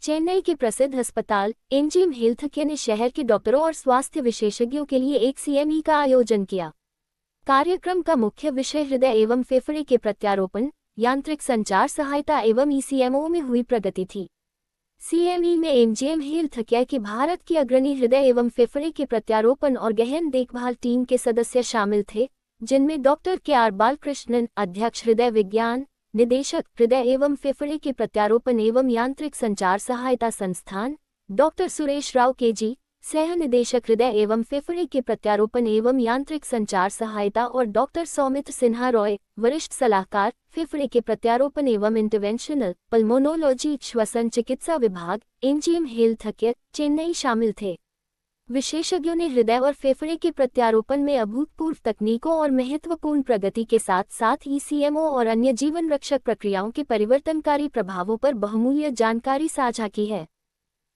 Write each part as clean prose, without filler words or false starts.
चेन्नई के प्रसिद्ध अस्पताल एमजीएम हेल्थकेयर ने शहर के डॉक्टरों और स्वास्थ्य विशेषज्ञों के लिए एक सीएमई का आयोजन किया। कार्यक्रम का मुख्य विषय हृदय एवं फेफड़े के प्रत्यारोपण, यांत्रिक संचार सहायता एवं ईसीएमओ में हुई प्रगति थी। सीएमई में एमजीएम हेल्थकेयर की भारत की अग्रणी हृदय एवं फेफड़े के प्रत्यारोपण और गहन देखभाल टीम के सदस्य शामिल थे, जिनमें डॉक्टर के बालकृष्णन, अध्यक्ष हृदय विज्ञान, निदेशक हृदय एवं फेफड़े के प्रत्यारोपण एवं यांत्रिक संचार सहायता संस्थान, डॉक्टर सुरेश राव केजी, सह निदेशक हृदय एवं फेफड़े के प्रत्यारोपण एवं यांत्रिक संचार सहायता और डॉक्टर सौमित्र सिन्हा रॉय, वरिष्ठ सलाहकार फेफड़े के प्रत्यारोपण एवं इंटरवेंशनल पल्मोनोलॉजी श्वसन चिकित्सा विभाग एमजीएम हेल्थकेयर चेन्नई शामिल थे। विशेषज्ञों ने हृदय और फेफड़े के प्रत्यारोपण में अभूतपूर्व तकनीकों और महत्वपूर्ण प्रगति के साथ साथ ईसीएमओ और अन्य जीवन रक्षक प्रक्रियाओं के परिवर्तनकारी प्रभावों पर बहुमूल्य जानकारी साझा की है।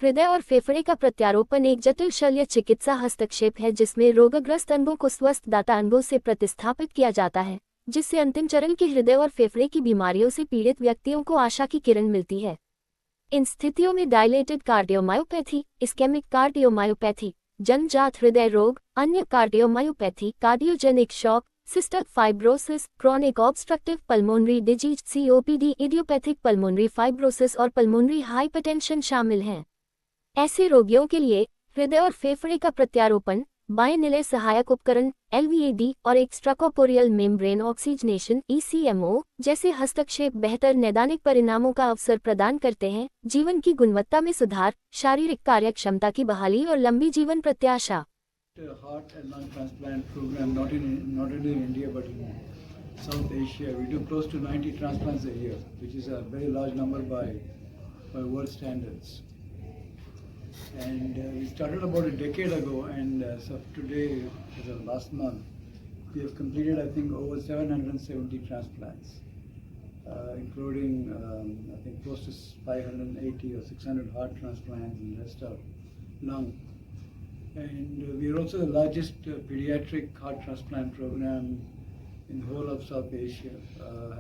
हृदय और फेफड़े का प्रत्यारोपण एक जटिल शल्य चिकित्सा हस्तक्षेप है जिसमें रोगग्रस्त अंगों को स्वस्थ दाता अंगों से प्रतिस्थापित किया जाता है, जिससे अंतिम चरण के हृदय और फेफड़े की बीमारियों से पीड़ित व्यक्तियों को आशा की किरण मिलती है। इन स्थितियों में डायलेटेड कार्डियोमायोपैथी, इस्केमिक कार्डियोमायोपैथी, जन्मजात हृदय रोग, अन्य cardiomyopathy, cardiogenic shock, cystic fibrosis, chronic obstructive pulmonary disease COPD, idiopathic pulmonary fibrosis और पल्मोनरी हाइपरटेंशन शामिल हैं। ऐसे रोगियों के लिए हृदय और फेफड़े का प्रत्यारोपण, बाएं निलय सहायक उपकरण एलवीएडी और एक्स्ट्राकॉर्पोरियल मेम्ब्रेन ऑक्सीजनेशन ईसीएमओ जैसे हस्तक्षेप बेहतर नैदानिक परिणामों का अवसर प्रदान करते हैं, जीवन की गुणवत्ता में सुधार, शारीरिक कार्यक्षमता की बहाली और लंबी जीवन प्रत्याशा। Heart and lung transplant program not only in India but in South Asia. We do close to 90 transplants a year, which is a very large number by world standards. And we started about a decade ago, and so today, as of last month, we have completed, I think, over 770 transplants, including, I think, close to 580 or 600 heart transplants and the rest are lung. And we are also the largest pediatric heart transplant program in the whole of South Asia,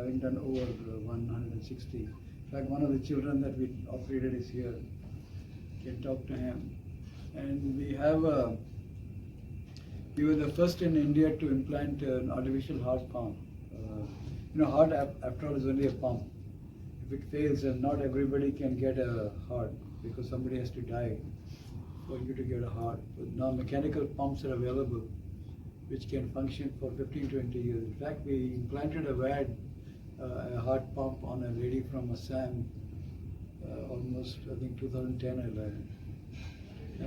having done over 160. In fact, one of the children that we operated is here. Can talk to him. And we were the first in India to implant an artificial heart pump. Heart after all is only a pump. If it fails, then not everybody can get a heart because somebody has to die for you to get a heart. But now mechanical pumps are available which can function for 15-20 years. In fact, we implanted a heart pump on a lady from Assam almost, I think, 2010 I learned.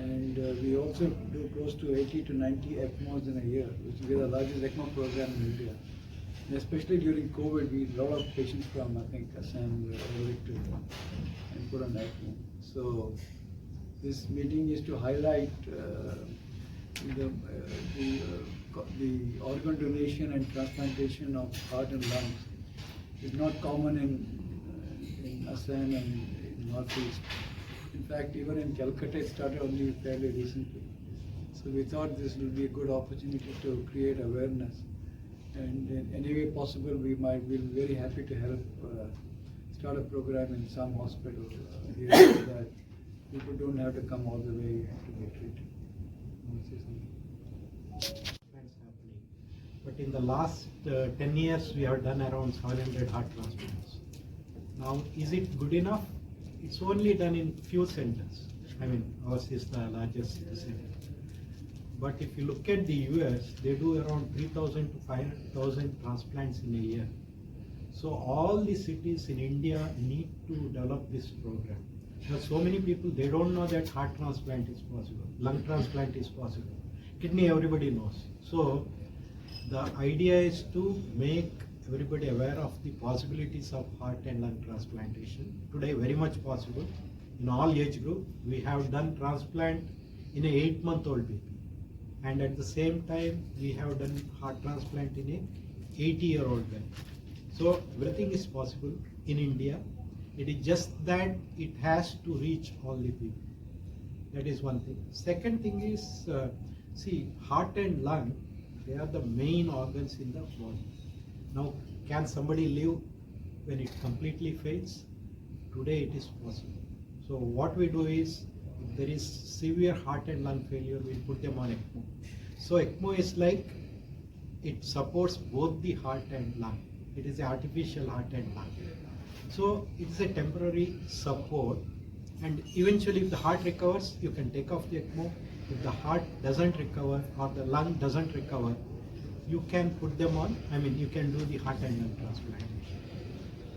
And we also do close to 80 to 90 ECMOs in a year, which is the largest ECMO program in India. And especially during COVID, a lot of patients from, I think, Assam were elected and put on ECMO. So this meeting is to highlight the organ donation and transplantation of heart and lungs. It's not common in Assam and Northeast. In fact, even in Calcutta, it started only fairly recently. So we thought this will be a good opportunity to create awareness. And in any way possible, we'll be very happy to help start a program in some hospital here so that people don't have to come all the way to get treated. But in the last 10 years, we have done around 700 heart transplants. Now, is it good enough? It's only done in few centers. I mean, ours is the largest center. But if you look at the US, they do around 3,000 to 5,000 transplants in a year. So all the cities in India need to develop this program. There are so many people, they don't know that heart transplant is possible, lung transplant is possible. Kidney, everybody knows. So the idea is to make everybody aware of the possibilities of heart and lung transplantation. Today, very much possible. In all age group, we have done transplant in a 8-month-old baby. And at the same time, we have done heart transplant in a 80-year-old guy. So everything is possible in India. It is just that it has to reach all the people. That is one thing. Second thing is, see, heart and lung, they are the main organs in the body. Now, can somebody live when it completely fails? Today it is possible. So what we do is, if there is severe heart and lung failure, we put them on ECMO. So ECMO is like, it supports both the heart and lung. It is an artificial heart and lung. So it is a temporary support, and eventually if the heart recovers, you can take off the ECMO. If the heart doesn't recover or the lung doesn't recover, you can put them on, you can do the heart and lung transplantation.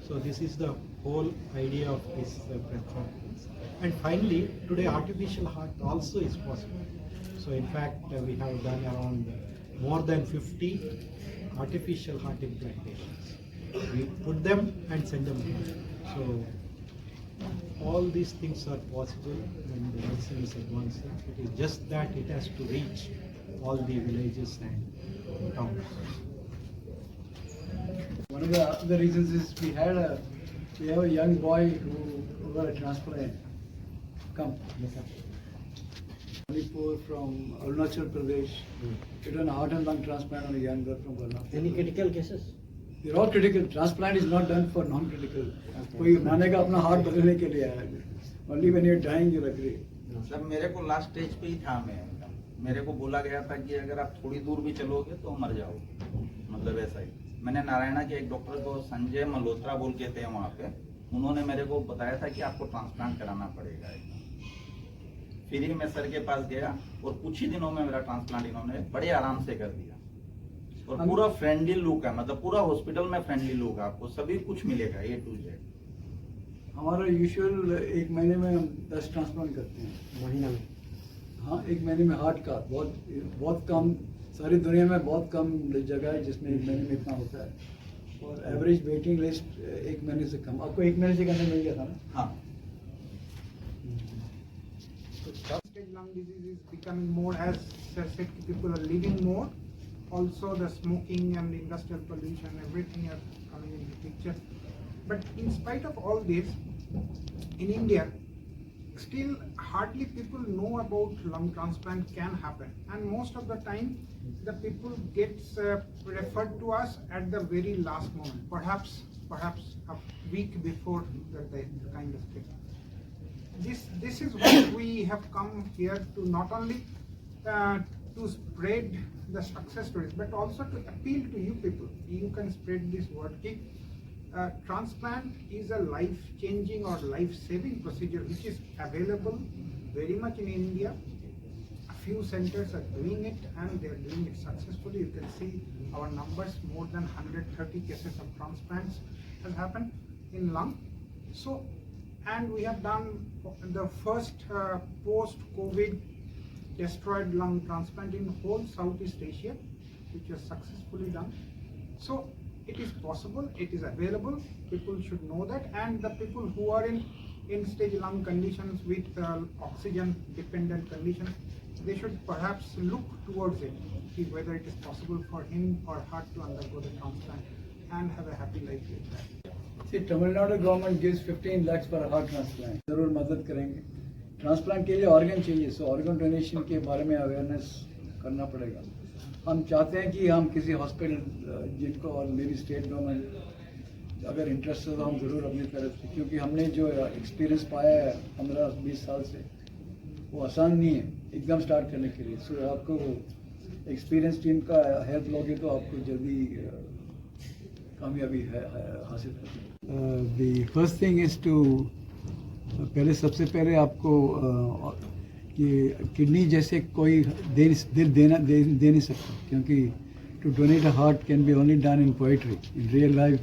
So this is the whole idea of this platform. And finally, today artificial heart also is possible. So in fact, we have done around more than 50 artificial heart implantations. We put them and send them home. So all these things are possible when the medicine is advancing. It is just that it has to reach all the villages and towns. One of the other reasons is we have a young boy who got a transplant. Come. Manipur from Arunachal Pradesh. He done a heart and lung transplant on a young girl from Karnataka. Any critical cases? They're all critical. Transplant is not done for non-critical. कोई मानेगा अपना heart बदलने के लिए आया है. Only when you're dying you agree. Sir मेरे को लास्ट स्टेज पे ही था, मेरे को बोला गया था कि अगर आप थोड़ी दूर भी चलोगे तो मर जाओगे, मतलब ऐसा ही. मैंने नारायणा के एक डॉक्टर को, संजय मल्होत्रा बोल के थे वहाँ पे, उन्होंने मेरे को बताया था कि आपको ट्रांसप्लांट कराना पड़ेगा. फिर ही मैं सर के पास गया और कुछ ही दिनों में मेरा ट्रांसप्लांट इन्होंने बड़े आराम से कर दिया. और पूरा फ्रेंडली लुक है, मतलब पूरा हॉस्पिटल में फ्रेंडली लुक है, आपको सभी कुछ मिलेगा A to Z. हमारा यूजुअल एक महीने में हम 10 ट्रांसप्लांट करते हैं. महीना में? हाँ, एक महीने में हार्ट का बहुत कम, सारी दुनिया में बहुत कम जगह है जिसमें एक महीने में इतना होता है. और एवरेज वेटिंग लिस्ट एक महीने से कम. आपको एक महीने से करने मिल गया था ना? हाँ. Stage lung disease is becoming more, as said, people are living more. Also the smoking and industrial pollution, everything are coming in the picture. But in spite of all this, in India, still hardly people know about lung transplant can happen. And most of the time, the people gets referred to us at the very last moment, perhaps a week before the kind of thing. This is what we have come here to, not only to spread the success stories, but also to appeal to you people. You can spread this word. Transplant is a life-changing or life-saving procedure which is available very much in India. A few centers are doing it and they are doing it successfully. You can see our numbers, more than 130 cases of transplants has happened in lung. So, and we have done the first post-COVID destroyed lung transplant in whole Southeast Asia, which was successfully done. So it is possible, it is available, people should know that, and the people who are in end-stage lung conditions with oxygen-dependent conditions, they should perhaps look towards it, see whether it is possible for him or her to undergo the transplant and have a happy life with that. See, Tamil Nadu government gives 15 lakhs for a heart transplant. जरूर मदद करेंगे. Transplant के लिए organ चाहिए, सो organ donation के बारे में awareness करना पड़ेगा. हम चाहते हैं कि हम किसी हॉस्पिटल जिनको, और मेरी स्टेट गवर्नमेंट अगर इंटरेस्ट है तो हम ज़रूर अपनी तरफ से, क्योंकि हमने जो एक्सपीरियंस पाया है 15-20 साल से, वो आसान नहीं है एकदम स्टार्ट करने के लिए. सो आपको एक्सपीरियंस टीम का हेल्प लोगे तो आपको जल्दी कामयाबी हासिल करनी. The first thing is to, पहले सबसे पहले आपको कि किडनी जैसे कोई दिल दे नहीं सकता, क्योंकि to donate a heart can be only done in poetry, in real life.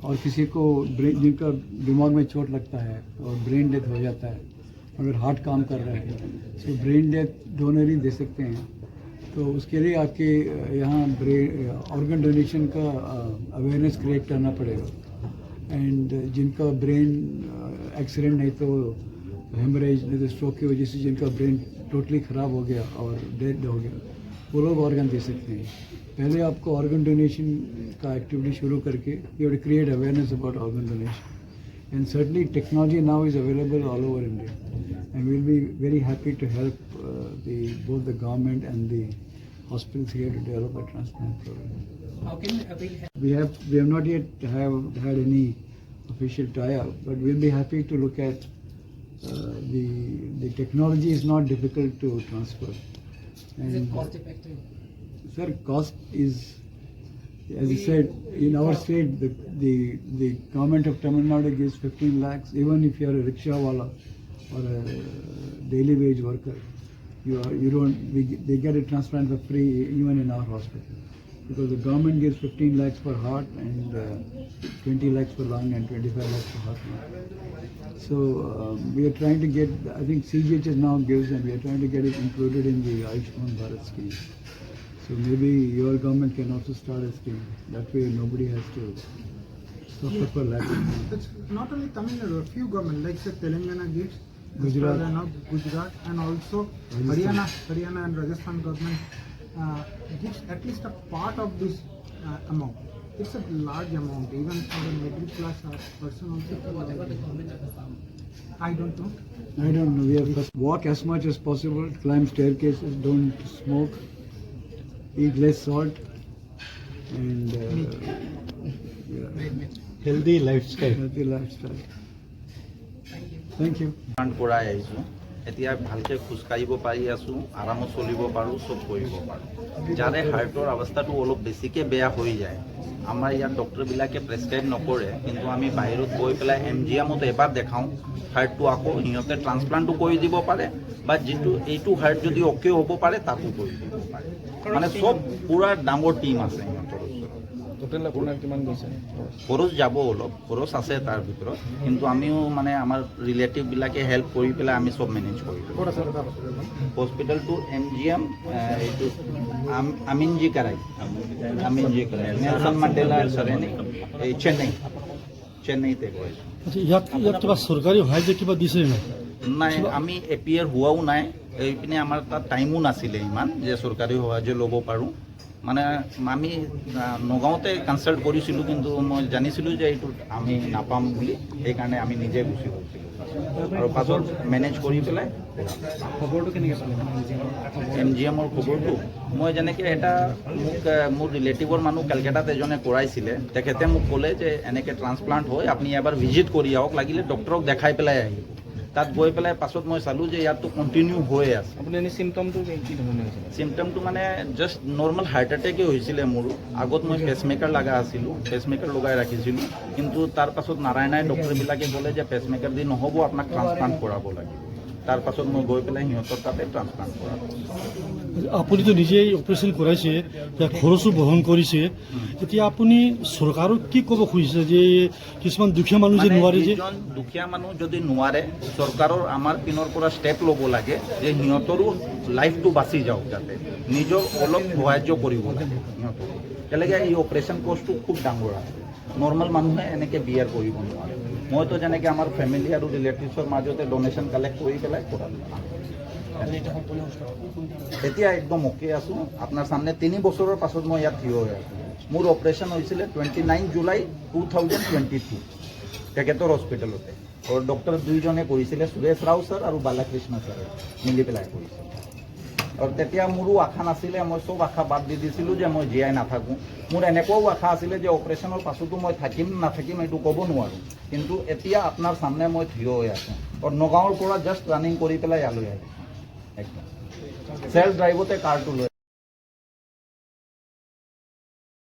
और किसी को जिनका दिमाग में चोट लगता है और ब्रेन डेथ हो जाता है अगर हार्ट काम कर रहा है, तो ब्रेन डेथ डोनर ही दे सकते हैं. तो उसके लिए आपके यहाँ ऑर्गन डोनेशन का अवेयरनेस क्रिएट करना पड़ेगा. एंड जिनका ब्रेन एक्सीडेंट नहीं तो हेमरेज नहीं तो स्ट्रोक की वजह से जिनका ब्रेन टोटली ख़राब हो गया और डेड हो गया, वो लोग ऑर्गन दे सकते हैं. पहले आपको ऑर्गन डोनेशन का एक्टिविटी शुरू करके you have to create awareness about organ donation. And certainly technology now is available all over India, and we will be very happy to help both the government and the hospitals here to develop a transplant program. How can we have not yet had any official tie-up, but we'll be happy to look at the technology is not difficult to transfer. Is it cost effective? Sir, cost is, as you said, in our state, the government of Tamil Nadu gives 15 lakhs, even if you are a rickshaw wala or a daily wage worker, they get a transplant for free even in our hospital. Because the government gives 15 lakhs for heart and 20 lakhs for lung and 25 lakhs for heart. So we are trying to get, I think CGHS now gives, and we are trying to get it included in the Ayushman Bharat scheme. So maybe your government can also start a scheme. That way nobody has to suffer for lack of. It's not only Tamil Nadu, a few governments, like say Telangana gives, Gujarat. Gujarat, and also Haryana and Rajasthan government gives at least a part of this amount. It's a large amount, even for the middle class person also. I don't know. I don't know. We have to walk as much as possible, climb staircases, don't smoke, eat less salt, and Healthy lifestyle. healthy lifestyle. Thank you. কৰাই আহিছোঁ এতিয়া ভালকৈ খোজকাঢ়িব পাৰি আছোঁ আৰামত চলিব পাৰোঁ চব কৰিব পাৰোঁ যাৰে হাৰ্টৰ অৱস্থাটো অলপ বেছিকৈ বেয়া হৈ যায় আমাৰ ইয়াত ডক্টৰবিলাকে প্ৰেছক্ৰাইব নকৰে কিন্তু আমি বাহিৰত গৈ পেলাই MGMত এবাৰ দেখাওঁ হাৰ্টটো আকৌ সিহঁতে ট্ৰান্সপ্লাণ্টো কৰি দিব পাৰে বা যিটো এইটো হাৰ্ট যদি অ'কে হ'ব পাৰে তাতো কৰি দিব পাৰে মানে চব পূৰা ডাঙৰ টীম আছে সিহঁতৰ টোটেল আপোনাৰ কিমান গৈছে খৰচ যাব অলপ খৰচ আছে তাৰ ভিতৰত কিন্তু আমিও মানে আমাৰ ৰিলেটিভবিলাকে হেল্প কৰি পেলাই আমি চব মেনেজ কৰি দিওঁ ক'ত আছে দাদা হস্পিটেলটো MGM এইটো আমিনজি কাৰাই নেলছন মাণ্ডেলা সৰেনি এই চেন্নাইতে গৈ ইয়াত কিবা চৰকাৰী সহায় যে কিবা দিছে নাই আমি এপিয়াৰ হোৱাও নাই এইপিনে আমাৰ তাত টাইমো নাছিলে ইমান যে চৰকাৰী সহায় ল'ব পাৰোঁ মানে আমি নগাঁৱতে কনচাল্ট কৰিছিলোঁ কিন্তু মই জানিছিলোঁ যে এইটো আমি নাপাম বুলি সেইকাৰণে আমি নিজে গুচি গৈছিলোঁ আৰু পাছত মেনেজ কৰি পেলাই খবৰটো কেনেকৈ পালে MGMৰ খবৰটো মই যেনেকৈ এটা মোক মোৰ ৰিলেটিভৰ মানুহ কেলকাতাত এজনে কৰাইছিলে তেখেতে মোক ক'লে যে এনেকৈ ট্ৰান্সপ্লাণ্ট হয় আপুনি এবাৰ ভিজিট কৰি আহক লাগিলে ডক্টৰক দেখাই পেলাই আহিব তাত গৈ পেলাই পাছত মই চালোঁ যে ইয়াততো কণ্টিনিউ হৈ আছে আপুনি এনেই চিমটমটো কি ধৰণে হৈছিলে চিমটমটো মানে জাষ্ট নৰ্মেল হাৰ্ট এটেকে হৈছিলে মোৰ আগত মই পেচমেকাৰ লগা আছিলোঁ পেচমেকাৰ লগাই ৰাখিছিলোঁ কিন্তু তাৰ পাছত নাৰায়ণাই ডক্টৰবিলাকে ক'লে যে পেচমেকাৰ দি নহ'ব আপোনাক ট্ৰান্সপ্লাণ্ট কৰাব লাগিব তাৰ পাছত মই গৈ পেলাই সিহঁতৰ তাতে ট্ৰান্সপ্লাণ্ট কৰালোঁ আপুনিতো নিজেই অপাৰেশ্যন কৰাইছে খৰচো বহন কৰিছে এতিয়া আপুনি চৰকাৰক কি ক'ব খুজিছে যে কিছুমান দুখীয়া মানুহ যে নোৱাৰে যে যিজন দুখীয়া মানুহ যদি নোৱাৰে চৰকাৰৰ আমাৰ পিনৰ পৰা ষ্টেপ ল'ব লাগে যে সিহঁতৰো লাইফটো বাচি যাওক যাতে নিজক অলপ সাহায্য কৰিব লাগে সিহঁতক কেলেকে এই অপাৰেশ্যন কষ্টটো খুব ডাঙৰ আছে নৰ্মেল মানুহে এনেকৈ বিয়াৰ কৰিব নোৱাৰে মইতো যেনেকৈ আমাৰ ফেমিলি আৰু ৰিলেটিভছৰ মাজতে ডনেশ্যন কালেক্ট কৰি পেলাই কৰালোঁ এতিয়া একদম অ'কে আছোঁ আপোনাৰ সামনে 3 বছৰৰ পাছত মই ইয়াত থিয় হৈ আছোঁ মোৰ অপাৰেশ্যন হৈছিলে 29 জুলাই 2022 তেখেতৰ হস্পিটেলতে আৰু ডক্টৰ দুইজনে কৰিছিলে সুৰেশ ৰাও ছাৰ আৰু বালাকৃষ্ণ ছাৰে মিলি পেলাই কৰিছিলে আৰু তেতিয়া মোৰো আশা নাছিলে মই চব আশা বাদ দি দিছিলোঁ যে মই জীয়াই নাথাকোঁ মোৰ এনেকুৱাও আশা আছিলে যে অপাৰেশ্যনৰ পাছতো মই থাকিম নাথাকিম এইটো ক'ব নোৱাৰোঁ কিন্তু এতিয়া আপোনাৰ সামনে মই থিয় হৈ আছোঁ আৰু নগাঁৱৰ পৰা জাষ্ট ৰানিং কৰি পেলাই ইয়ালৈ আহিছোঁ একদম চেল্ফ ড্ৰাইভতে কাৰটো লৈ